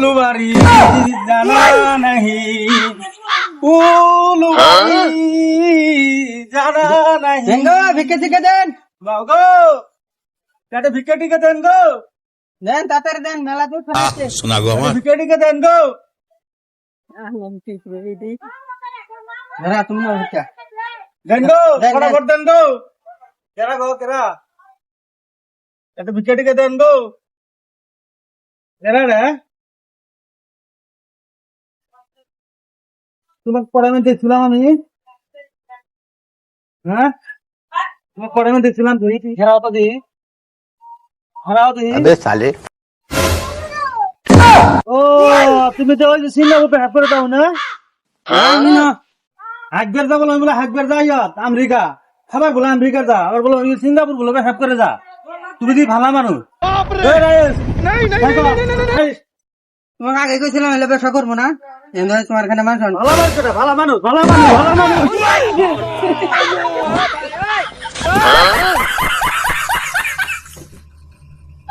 উলুবাড়ি জানা নাহি উলুবাড়ি জানা নাহি দেন গো ভিক্ষে টিকে দেন বাউ গো একটা ভিক্ষা টিকে দেন গো দেন তাড়াতাড়ি দেন মেলা দূর ফেলাচ্ছে শোনা গো আমার ভিক্ষা টিকে দেন গো ধরা তুমি না ভিক্ষা দেন গো দেন, ফটাফট দেন গো কেরা গো কেরা একটা ভিক্ষা টিকে দেন গো কেরা রে তোমাকে পড়ে আমি দেখছিলাম আমি হ্যাঁ তোমাকে পড়ে আমি দেখছিলাম তুই ঘেরাও তো দিই ঘেরাও দিই अबे साले ও তুমি তো ওই যে সিঙ্গাপুরে হ্যাপ করে দাও না আমি না হাকবের যা বলো আমি বলে হাকবের যা ইয়াত আমেরিকা খাবার বলে আমেরিকা যা আবার বলো সিঙ্গাপুর বলে হ্যাপ করে যা তুমি কি ভালো মানুষ তোমাকে আগে কইছিলাম এলে ব্যবসা করবো না এমনি তোমার এখানে মানুষ ভালো মানুষ ভালো মানুষ ভালো মানুষ ভালো মানুষ